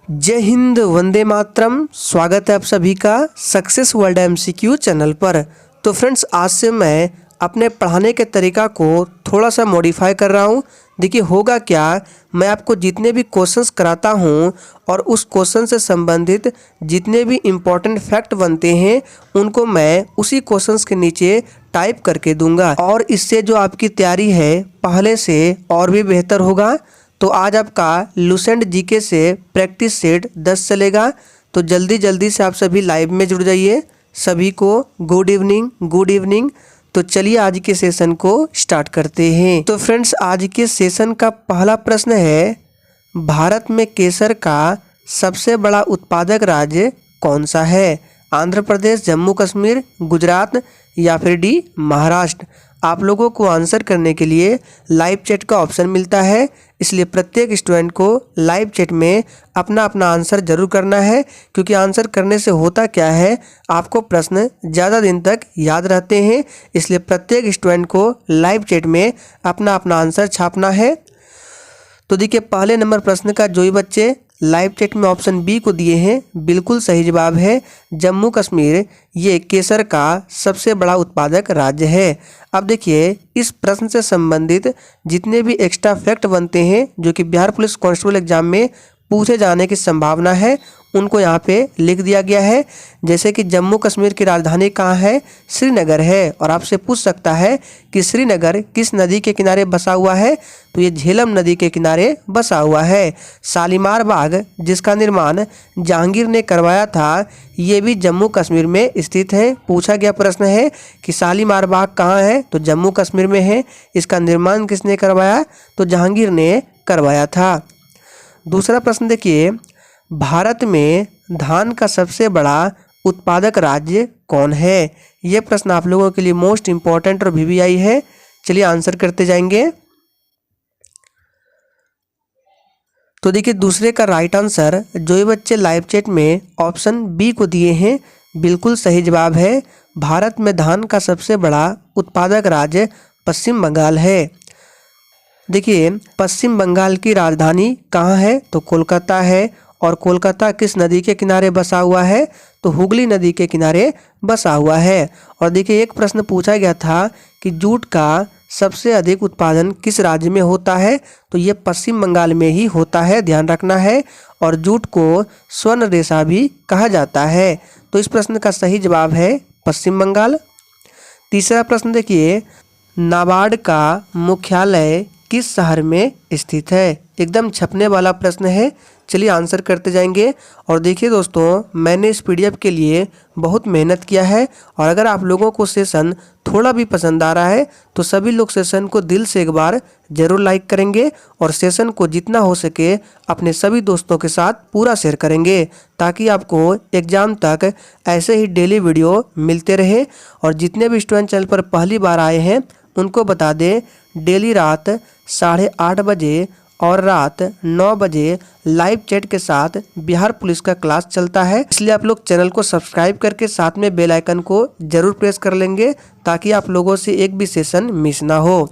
जय हिंद, वंदे मातरम। स्वागत है आप सभी का सक्सेस वर्ल्ड एमसीक्यू चैनल पर। तो फ्रेंड्स, आज से मैं अपने पढ़ाने के तरीका को थोड़ा सा मॉडिफाई कर रहा हूँ। देखिए होगा क्या, मैं आपको जितने भी क्वेश्चंस कराता हूँ और उस क्वेश्चन से संबंधित जितने भी इम्पोर्टेंट फैक्ट बनते हैं उनको मैं उसी क्वेश्चंस के नीचे टाइप करके दूंगा, और इससे जो आपकी तैयारी है पहले से और भी बेहतर होगा। तो आज आपका लुसेंट जीके से प्रैक्टिस सेट 10 चलेगा। तो जल्दी जल्दी से आप सभी लाइव में जुड़ जाइए। सभी को गुड इवनिंग, गुड इवनिंग। तो चलिए आज के सेशन को स्टार्ट करते हैं। तो फ्रेंड्स, आज के सेशन का पहला प्रश्न है, भारत में केसर का सबसे बड़ा उत्पादक राज्य कौन सा है? आंध्र प्रदेश, जम्मू कश्मीर, गुजरात या फिर डी महाराष्ट्र। आप लोगों को आंसर करने के लिए लाइव चैट का ऑप्शन मिलता है, इसलिए प्रत्येक स्टूडेंट को लाइव चैट में अपना अपना आंसर जरूर करना है, क्योंकि आंसर करने से होता क्या है, आपको प्रश्न ज़्यादा दिन तक याद रहते हैं। इसलिए प्रत्येक स्टूडेंट को लाइव चैट में अपना अपना आंसर छापना है। तो देखिए, पहले नंबर प्रश्न का जो ही बच्चे लाइव चैट में ऑप्शन बी को दिए हैं, बिल्कुल सही जवाब है जम्मू कश्मीर। ये केसर का सबसे बड़ा उत्पादक राज्य है। अब देखिए, इस प्रश्न से संबंधित जितने भी एक्स्ट्रा फैक्ट बनते हैं जो कि बिहार पुलिस कांस्टेबल एग्जाम में पूछे जाने की संभावना है, उनको यहाँ पे लिख दिया गया है। जैसे कि जम्मू कश्मीर की राजधानी कहाँ है? श्रीनगर है। और आपसे पूछ सकता है कि श्रीनगर किस नदी के किनारे बसा हुआ है? तो ये झेलम नदी के किनारे बसा हुआ है। शालीमार बाग, जिसका निर्माण जहांगीर ने करवाया था, ये भी जम्मू कश्मीर में स्थित है। पूछा गया प्रश्न है कि शालीमार बाग कहाँ है? तो जम्मू कश्मीर में है। इसका निर्माण किसने करवाया? तो जहांगीर ने करवाया था। दूसरा प्रश्न देखिए, भारत में धान का सबसे बड़ा उत्पादक राज्य कौन है? यह प्रश्न आप लोगों के लिए मोस्ट इंपॉर्टेंट और वीवीआई है। चलिए आंसर करते जाएंगे। तो देखिए, दूसरे का राइट आंसर जो ये बच्चे लाइव चैट में ऑप्शन बी को दिए हैं, बिल्कुल सही जवाब है। भारत में धान का सबसे बड़ा उत्पादक राज्य पश्चिम बंगाल है। देखिए, पश्चिम बंगाल की राजधानी कहाँ है? तो कोलकाता है। और कोलकाता किस नदी के किनारे बसा हुआ है? तो हुगली नदी के किनारे बसा हुआ है। और देखिए, एक प्रश्न पूछा गया था कि जूट का सबसे अधिक उत्पादन किस राज्य में होता है? तो ये पश्चिम बंगाल में ही होता है, ध्यान रखना है। और जूट को स्वर्ण रेशा भी कहा जाता है। तो इस प्रश्न का सही जवाब है पश्चिम बंगाल। तीसरा प्रश्न देखिए, नाबार्ड का मुख्यालय किस शहर में स्थित है? एकदम छपने वाला प्रश्न है। चलिए आंसर करते जाएंगे। और देखिए दोस्तों, मैंने इस पीडीएफ के लिए बहुत मेहनत किया है, और अगर आप लोगों को सेशन थोड़ा भी पसंद आ रहा है तो सभी लोग सेशन को दिल से एक बार जरूर लाइक करेंगे, और सेशन को जितना हो सके अपने सभी दोस्तों के साथ पूरा शेयर करेंगे, ताकि आपको एग्जाम तक ऐसे ही डेली वीडियो मिलते रहे। और जितने भी स्टूडेंट चैनल पर पहली बार आए हैं उनको बता दें, डेली रात 8:30 बजे और रात 9 बजे लाइव चैट के साथ बिहार पुलिस का क्लास चलता है। इसलिए आप लोग चैनल को सब्सक्राइब करके साथ में बेल आइकन को जरूर प्रेस कर लेंगे, ताकि आप लोगों से एक भी सेशन मिस ना हो।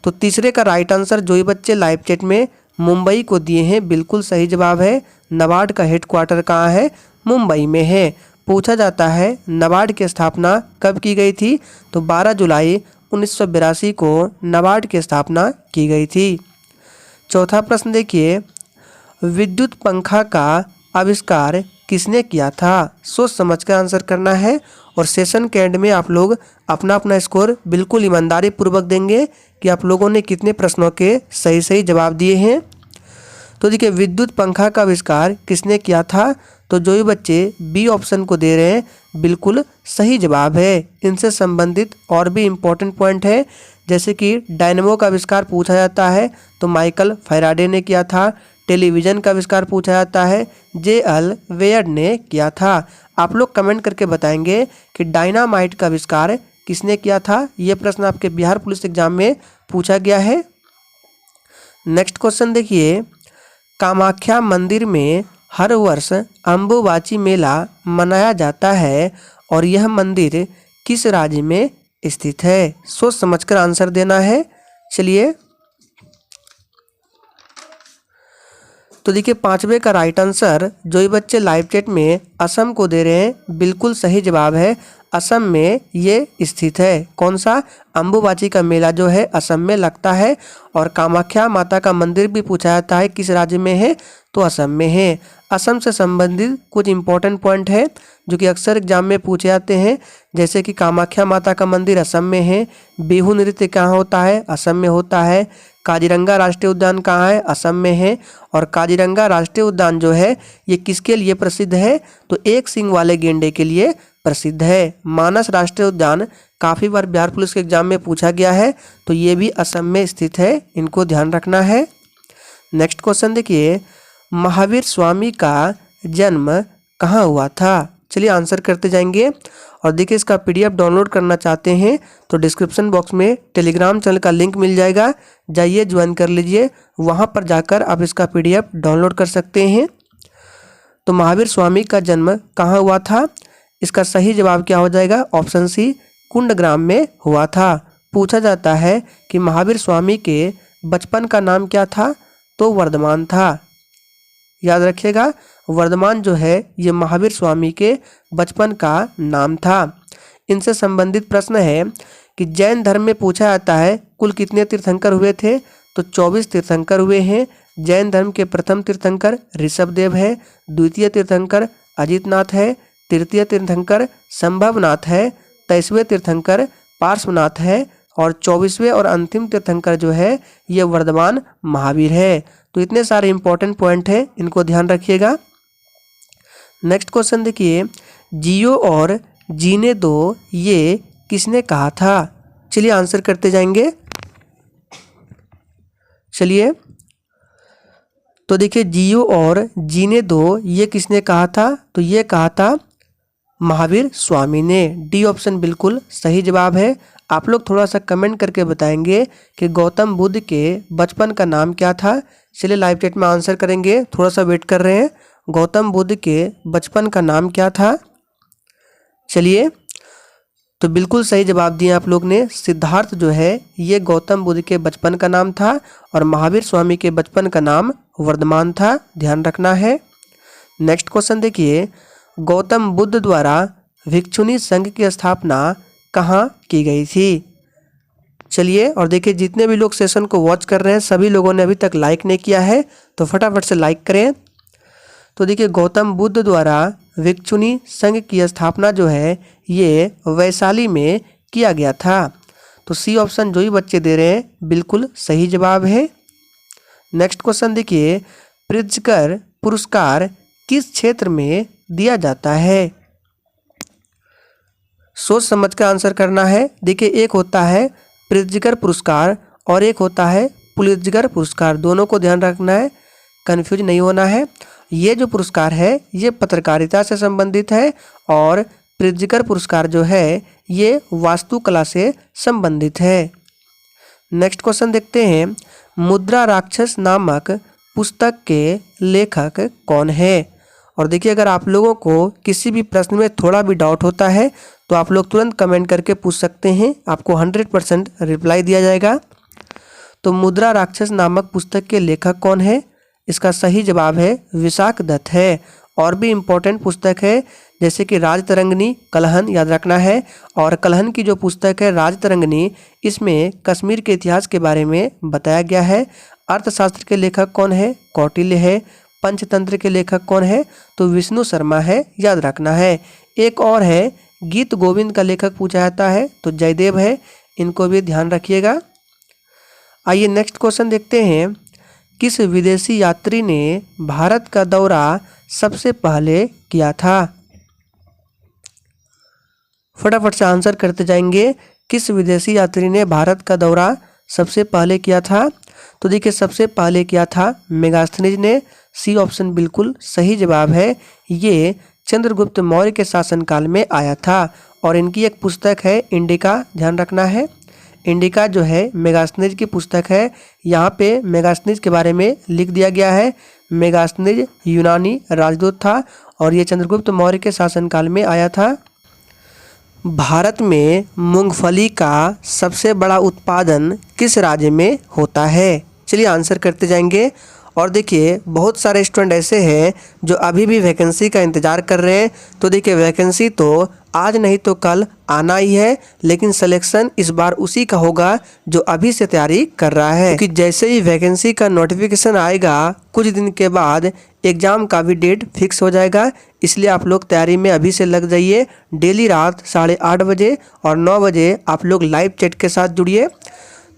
तो तीसरे का राइट आंसर जो ये बच्चे लाइव चैट में मुंबई को दिए हैं, बिल्कुल सही जवाब है। नाबार्ड का हेडक्वार्टर कहाँ है? मुंबई में है। पूछा जाता है नाबार्ड की स्थापना कब की गई थी? तो 12 जुलाई 1982 को नाबार्ड की स्थापना की गई थी। चौथा प्रश्न देखिए, विद्युत पंखा का आविष्कार किसने किया था? सोच समझकर आंसर करना है। और सेशन के एंड में आप लोग अपना अपना स्कोर बिल्कुल ईमानदारी पूर्वक देंगे कि आप लोगों ने कितने प्रश्नों के सही सही जवाब दिए हैं। तो देखिए, विद्युत पंखा का आविष्कार किसने किया था? तो जो ही बच्चे बी ऑप्शन को दे रहे हैं, बिल्कुल सही जवाब है। इनसे संबंधित और भी इम्पोर्टेंट पॉइंट है, जैसे कि डायनेमो का आविष्कार पूछा जाता है तो माइकल फैराडे ने किया था। टेलीविज़न का आविष्कार पूछा जाता है, जे.एल. वेयर्ड ने किया था। आप लोग कमेंट करके बताएंगे कि डायनामाइट का आविष्कार किसने किया था। ये प्रश्न आपके बिहार पुलिस एग्जाम में पूछा गया है। नेक्स्ट क्वेश्चन देखिए, कामाख्या मंदिर में हर वर्ष अम्बुबाची मेला मनाया जाता है, और यह मंदिर किस राज्य में स्थित है? सोच समझकर आंसर देना है। चलिए, तो देखिए पांचवे का राइट आंसर जो ये बच्चे लाइव चैट में असम को दे रहे हैं, बिल्कुल सही जवाब है। असम में ये स्थित है। कौन सा? अम्बुबाची का मेला जो है असम में लगता है। और कामाख्या माता का मंदिर भी पूछा जाता है किस राज्य में है, तो असम में है। असम से संबंधित कुछ इंपॉर्टेंट पॉइंट है जो कि अक्सर एग्जाम में पूछे जाते हैं, जैसे कि कामाख्या माता का मंदिर असम में है। बिहू नृत्य कहाँ होता है? असम में होता है। काजीरंगा राष्ट्रीय उद्यान कहाँ है? असम में है। और काजीरंगा राष्ट्रीय उद्यान जो है ये किसके लिए प्रसिद्ध है? तो एक सींग वाले गेंडे के लिए प्रसिद्ध है। मानस राष्ट्रीय उद्यान काफ़ी बार बिहार पुलिस के एग्जाम में पूछा गया है, तो ये भी असम में स्थित है, इनको ध्यान रखना है। नेक्स्ट क्वेश्चन देखिए, महावीर स्वामी का जन्म कहाँ हुआ था? चलिए आंसर करते जाएंगे। और देखिए इसका पीडीएफ डाउनलोड करना चाहते हैं तो डिस्क्रिप्शन बॉक्स में टेलीग्राम चैनल का लिंक मिल जाएगा, जाइए ज्वाइन कर लीजिए, वहाँ पर जाकर आप इसका पीडीएफ डाउनलोड कर सकते हैं। तो महावीर स्वामी का जन्म कहाँ हुआ था? इसका सही जवाब क्या हो जाएगा? ऑप्शन सी, कुंडग्राम में हुआ था। पूछा जाता है कि महावीर स्वामी के बचपन का नाम क्या था? तो वर्धमान था। याद रखिएगा, वर्धमान जो है ये महावीर स्वामी के बचपन का नाम था। इनसे संबंधित प्रश्न है कि जैन धर्म में पूछा जाता है कुल कितने तीर्थंकर हुए थे? तो 24 तीर्थंकर हुए हैं। जैन धर्म के प्रथम तीर्थंकर ऋषभदेव है, द्वितीय तीर्थंकर अजितनाथ है, तृतीय तीर्थंकर संभवनाथ है, 23वें तीर्थंकर पार्श्वनाथ है और 24वें और अंतिम तीर्थंकर जो है ये वर्धमान महावीर है। तो इतने सारे इंपॉर्टेंट पॉइंट है, इनको ध्यान रखिएगा। नेक्स्ट क्वेश्चन देखिए, जियो और जीने दो ये किसने कहा था? चलिए आंसर करते जाएंगे। चलिए तो देखिए जियो और जीने दो ये किसने कहा था? तो ये कहा था महावीर स्वामी ने। डी ऑप्शन बिल्कुल सही जवाब है। आप लोग थोड़ा सा कमेंट करके बताएंगे कि गौतम बुद्ध के बचपन का नाम क्या था। चलिए लाइव चैट में आंसर करेंगे, थोड़ा सा वेट कर रहे हैं। गौतम बुद्ध के बचपन का नाम क्या था? चलिए तो बिल्कुल सही जवाब दिए आप लोग ने। सिद्धार्थ जो है ये गौतम बुद्ध के बचपन का नाम था और महावीर स्वामी के बचपन का नाम वर्धमान था, ध्यान रखना है। नेक्स्ट क्वेश्चन देखिए, गौतम बुद्ध द्वारा भिक्षुणी संघ की स्थापना कहाँ की गई थी? चलिए और देखिए जितने भी लोग सेशन को वॉच कर रहे हैं सभी लोगों ने अभी तक लाइक नहीं किया है, तो फटाफट से लाइक करें। तो देखिए गौतम बुद्ध द्वारा भिक्षुणी संघ की स्थापना जो है ये वैशाली में किया गया था। तो सी ऑप्शन जो ही बच्चे दे रहे हैं बिल्कुल सही जवाब है। नेक्स्ट क्वेश्चन देखिए, प्रित्जकर पुरस्कार किस क्षेत्र में दिया जाता है? सोच समझ कर आंसर करना है। देखिए एक होता है प्रित्जकर पुरस्कार और एक होता है पुलित्जकर पुरस्कार, दोनों को ध्यान रखना है, कंफ्यूज नहीं होना है। ये जो पुरस्कार है ये पत्रकारिता से संबंधित है और प्रित्जकर पुरस्कार जो है ये वास्तुकला से संबंधित है। नेक्स्ट क्वेश्चन देखते हैं, मुद्रा राक्षस नामक पुस्तक के लेखक कौन है? और देखिए अगर आप लोगों को किसी भी प्रश्न में थोड़ा भी डाउट होता है तो आप लोग तुरंत कमेंट करके पूछ सकते हैं, आपको 100% रिप्लाई दिया जाएगा। तो मुद्रा राक्षस नामक पुस्तक के लेखक कौन है? इसका सही जवाब है विशाख दत्त है। और भी इम्पोर्टेंट पुस्तक है जैसे कि राजतरंगिणी, कलहन याद रखना है। और कलहन की जो पुस्तक है राजतरंगिणी, इसमें कश्मीर के इतिहास के बारे में बताया गया है। अर्थशास्त्र के लेखक कौन है? कौटिल्य है। पंचतंत्र के लेखक कौन है? तो विष्णु शर्मा है, याद रखना है। एक और है गीत गोविंद का लेखक पूछा जाता है तो जयदेव है, इनको भी ध्यान रखिएगा। आइए नेक्स्ट क्वेश्चन देखते हैं, किस विदेशी यात्री ने भारत का दौरा सबसे पहले किया था? फटाफट से आंसर करते जाएंगे। किस विदेशी यात्री ने भारत का दौरा सबसे पहले किया था? तो देखिए सबसे पहले किया था मेगास्थनीज ने। सी ऑप्शन बिल्कुल सही जवाब है। ये चंद्रगुप्त मौर्य के शासनकाल में आया था और इनकी एक पुस्तक है इंडिका, ध्यान रखना है। इंडिका जो है मेगास्थनीज की पुस्तक है। यहाँ पे मेगास्थनीज के बारे में लिख दिया गया है। मेगास्थनीज यूनानी राजदूत था और ये चंद्रगुप्त मौर्य के शासनकाल में आया था। भारत में मूंगफली का सबसे बड़ा उत्पादन किस राज्य में होता है? चलिए आंसर करते जाएंगे। और देखिए बहुत सारे स्टूडेंट ऐसे हैं जो अभी भी वैकेंसी का इंतज़ार कर रहे हैं। तो देखिए वैकेंसी तो आज नहीं तो कल आना ही है, लेकिन सिलेक्शन इस बार उसी का होगा जो अभी से तैयारी कर रहा है, क्योंकि जैसे ही वैकेंसी का नोटिफिकेशन आएगा कुछ दिन के बाद एग्ज़ाम का भी डेट फिक्स हो जाएगा। इसलिए आप लोग तैयारी में अभी से लग जाइए। डेली रात 8:30 बजे और 9 बजे आप लोग लाइव चैट के साथ जुड़िए।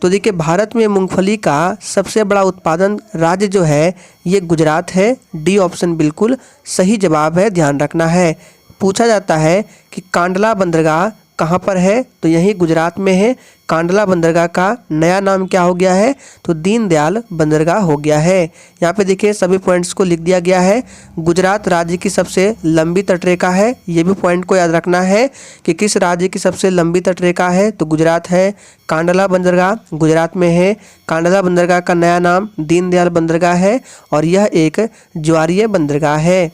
तो देखिए भारत में मूंगफली का सबसे बड़ा उत्पादन राज्य जो है ये गुजरात है। डी ऑप्शन बिल्कुल सही जवाब है, ध्यान रखना है। पूछा जाता है कि कांडला बंदरगाह कहाँ पर है, तो यही गुजरात में है। कांडला बंदरगाह का नया नाम क्या हो गया है, तो दीनदयाल बंदरगाह हो गया है। यहाँ पे देखिए सभी पॉइंट्स को लिख दिया गया है। गुजरात राज्य की सबसे लंबी तटरेखा है, ये भी पॉइंट को याद रखना है कि किस राज्य की सबसे लंबी तटरेखा है, तो गुजरात है। कांडला बंदरगाह गुजरात में है। कांडला बंदरगाह का नया नाम दीनदयाल बंदरगाह है और यह एक ज्वारीय बंदरगाह है।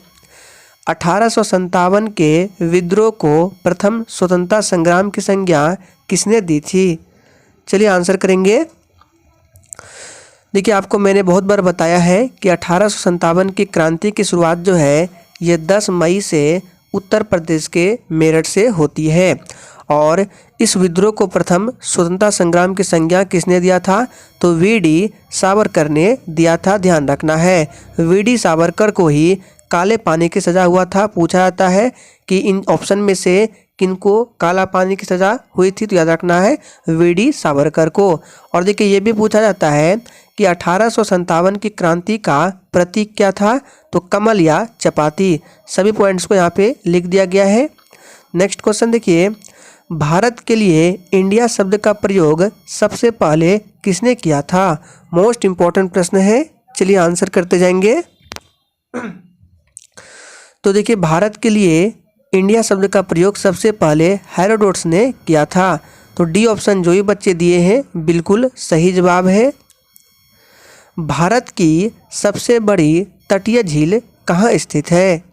1857 के विद्रोह को प्रथम स्वतंत्रता संग्राम की संज्ञा किसने दी थी? चलिए आंसर करेंगे। देखिए आपको मैंने बहुत बार बताया है कि 1857 की क्रांति की शुरुआत जो है ये 10 मई से उत्तर प्रदेश के मेरठ से होती है। और इस विद्रोह को प्रथम स्वतंत्रता संग्राम की संज्ञा किसने दिया था, तो वीडी सावरकर ने दिया था, ध्यान रखना है। वीडी सावरकर को ही काले पानी की सज़ा हुआ था। पूछा जाता है कि इन ऑप्शन में से किनको काला पानी की सज़ा हुई थी, तो याद रखना है वीडी सावरकर को। और देखिए ये भी पूछा जाता है कि 1857 की क्रांति का प्रतीक क्या था, तो कमल या चपाती। सभी पॉइंट्स को यहाँ पे लिख दिया गया है। नेक्स्ट क्वेश्चन देखिए, भारत के लिए इंडिया शब्द का प्रयोग सबसे पहले किसने किया था? मोस्ट इम्पॉर्टेंट प्रश्न है, चलिए आंसर करते जाएंगे। तो देखिए भारत के लिए इंडिया शब्द का प्रयोग सबसे पहले हेरोडोटस ने किया था। तो डी ऑप्शन जो भी बच्चे दिए हैं बिल्कुल सही जवाब है। भारत की सबसे बड़ी तटीय झील कहाँ स्थित है?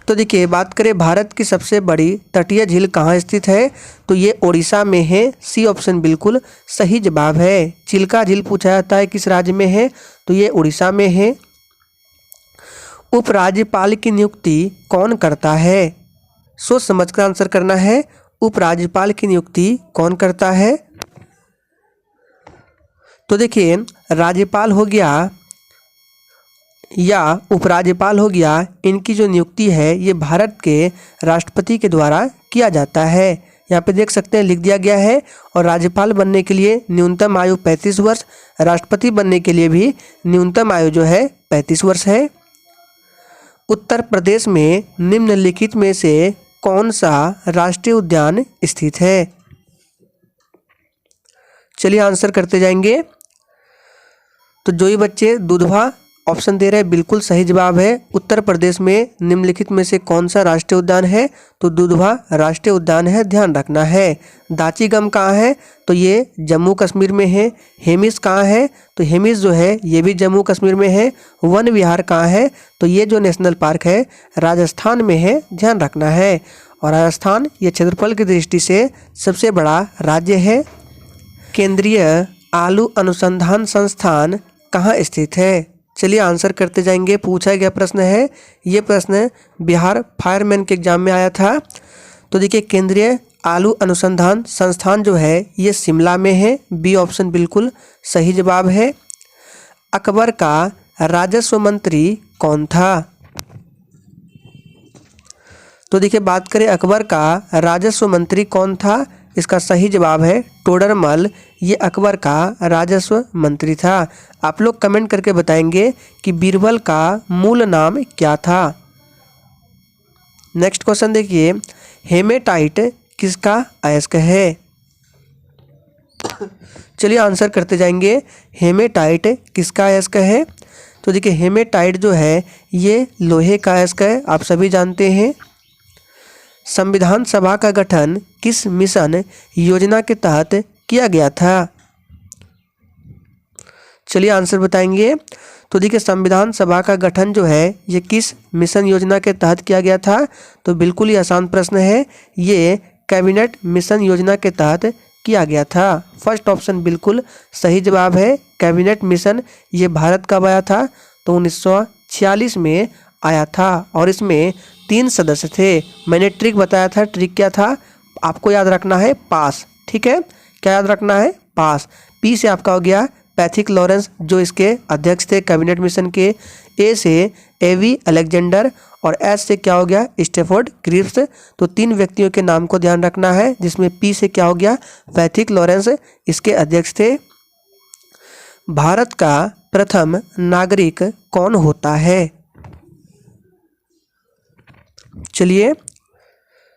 तो देखिए बात करें भारत की सबसे बड़ी तटीय झील कहाँ स्थित है, तो ये ओडिशा में है। सी ऑप्शन बिल्कुल सही जवाब है। चिल्का झील पूछा जाता है किस राज्य में है, तो ये उड़ीसा में है। उपराज्यपाल की नियुक्ति कौन करता है? सोच समझ कर आंसर करना है। उपराज्यपाल की नियुक्ति कौन करता है? तो देखिए राज्यपाल हो गया या उपराज्यपाल हो गया, इनकी जो नियुक्ति है ये भारत के राष्ट्रपति के द्वारा किया जाता है। यहाँ पे देख सकते हैं लिख दिया गया है। और राज्यपाल बनने के लिए न्यूनतम आयु 35 वर्ष, राष्ट्रपति बनने के लिए भी न्यूनतम आयु जो है 35 वर्ष है। उत्तर प्रदेश में निम्नलिखित में से कौन सा राष्ट्रीय उद्यान स्थित है? चलिए आंसर करते जाएंगे। तो जो ही बच्चे दुधवा ऑप्शन दे रहे हैं बिल्कुल सही जवाब है। उत्तर प्रदेश में निम्नलिखित में से कौन सा राष्ट्रीय उद्यान है, तो दुधवा राष्ट्रीय उद्यान है, ध्यान रखना है। दाचीगम कहाँ है, तो ये जम्मू कश्मीर में है। हेमिस कहाँ है, तो हेमिस जो है ये भी जम्मू कश्मीर में है। वन विहार कहाँ है, तो ये जो नेशनल पार्क है राजस्थान में है, ध्यान रखना है। और राजस्थान ये क्षेत्रफल की दृष्टि से सबसे बड़ा राज्य है। केंद्रीय आलू अनुसंधान संस्थान कहाँ स्थित है? चलिए आंसर करते जाएंगे। पूछा गया प्रश्न है, ये प्रश्न बिहार फायरमैन के एग्जाम में आया था। तो देखिए केंद्रीय आलू अनुसंधान संस्थान जो है ये शिमला में है। बी ऑप्शन बिल्कुल सही जवाब है। अकबर का राजस्व मंत्री कौन था? तो देखिए बात करें अकबर का राजस्व मंत्री कौन था, इसका सही जवाब है टोडरमल। ये अकबर का राजस्व मंत्री था। आप लोग कमेंट करके बताएंगे कि बीरबल का मूल नाम क्या था। नेक्स्ट क्वेश्चन देखिए, हेमेटाइट किसका अयस्क है? चलिए आंसर करते जाएंगे। हेमेटाइट किसका अयस्क है? तो देखिए हेमेटाइट जो है ये लोहे का अयस्क है, आप सभी जानते हैं। संविधान सभा का गठन किस मिशन योजना के तहत किया गया था? चलिए आंसर बताएंगे। तो देखिए संविधान सभा का गठन जो है ये किस मिशन योजना के तहत किया गया था? तो बिल्कुल ही आसान प्रश्न है, ये कैबिनेट मिशन योजना के तहत किया गया था? फर्स्ट ऑप्शन बिल्कुल सही जवाब है, कैबिनेट मिशन। ये भारत कब आया था? तो 1946 में आया था और इसमें 3 सदस्य थे। मैंने ट्रिक बताया था, ट्रिक क्या था? आपको याद रखना है पास, ठीक है? क्या याद रखना है? पास। पी से आपका हो गया पैथिक लॉरेंस जो इसके अध्यक्ष थे कैबिनेट मिशन के। ए से एवी अलेक्जेंडर और एस से क्या हो गया? Stafford Cripps. तो 3 व्यक्तियों के नाम को ध्यान रखना है, जिसमें पी से क्या हो गया? पैथिक लॉरेंस इसके अध्यक्ष थे। भारत का प्रथम नागरिक कौन होता है? चलिए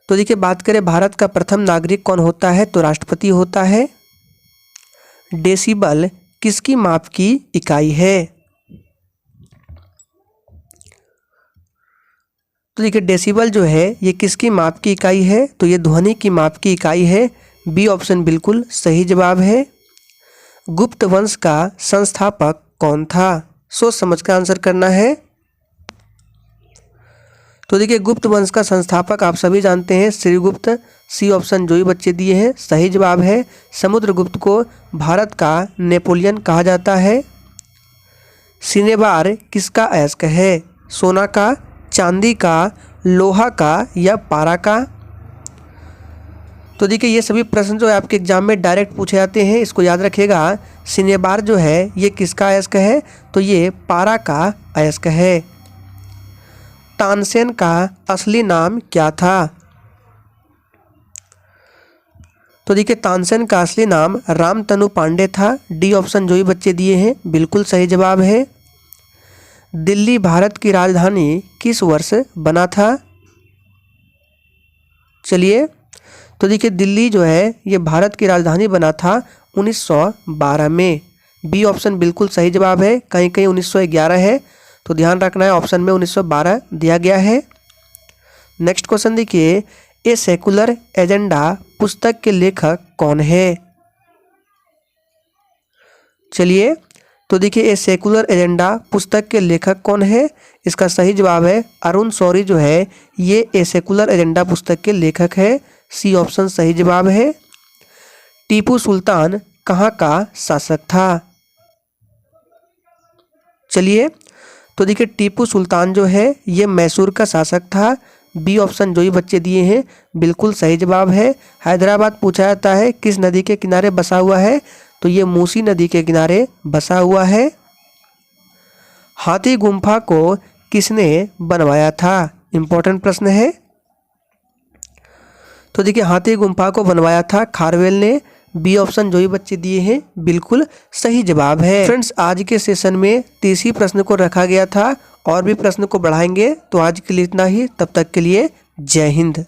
तो देखिए, बात करें भारत का प्रथम नागरिक कौन होता है, तो राष्ट्रपति होता है। डेसिबल किसकी माप की इकाई है? तो देखिए, डेसिबल जो है ये किसकी माप की इकाई है? तो ये ध्वनि की माप की इकाई है। बी ऑप्शन बिल्कुल सही जवाब है। गुप्त वंश का संस्थापक कौन था? सोच समझ कर आंसर करना है। तो देखिए, गुप्त वंश का संस्थापक आप सभी जानते हैं, श्रीगुप्त। सी ऑप्शन जो ही बच्चे दिए हैं सही जवाब है। समुद्रगुप्त को भारत का नेपोलियन कहा जाता है। सिनेबार किसका अयस्क है? सोना का, चांदी का, लोहा का या पारा का? तो देखिए, ये सभी प्रश्न जो है आपके एग्जाम में डायरेक्ट पूछे जाते हैं, इसको याद रखिएगा। सिनेबार जो है ये किसका अयस्क है? तो ये पारा का अयस्क है। तानसेन का असली नाम क्या था? तो देखिए, तानसेन का असली नाम रामतनु पांडे था। डी ऑप्शन जो ही बच्चे दिए हैं बिल्कुल सही जवाब है। दिल्ली भारत की राजधानी किस वर्ष बना था? चलिए तो देखिए, दिल्ली जो है ये भारत की राजधानी बना था 1912 में। बी ऑप्शन बिल्कुल सही जवाब है। कहीं कहीं 1911 है, तो ध्यान रखना है, ऑप्शन में 1912 दिया गया है। नेक्स्ट क्वेश्चन देखिए, ए सेकुलर एजेंडा पुस्तक के लेखक कौन है? चलिए तो देखिए, ए सेकुलर एजेंडा पुस्तक के लेखक कौन है? इसका सही जवाब है अरुण शौरी जो है ये ए सेकुलर एजेंडा पुस्तक के लेखक है। सी ऑप्शन सही जवाब है। टीपू सुल्तान कहाँ का शासक था? चलिए तो देखिए, टीपू सुल्तान जो है ये मैसूर का शासक था। बी ऑप्शन जो ही बच्चे दिए हैं बिल्कुल सही जवाब है। हैदराबाद पूछा जाता है किस नदी के किनारे बसा हुआ है? तो ये मूसी नदी के किनारे बसा हुआ है। हाथी गुम्फा को किसने बनवाया था? इंपॉर्टेंट प्रश्न है। तो देखिए, हाथी गुम्फा को बनवाया था खारवेल ने। बी ऑप्शन जो ही बच्चे दिए हैं बिल्कुल सही जवाब है। फ्रेंड्स, आज के सेशन में 30 ही प्रश्न को रखा गया था, और भी प्रश्न को बढ़ाएंगे। तो आज के लिए इतना ही, तब तक के लिए जय हिंद।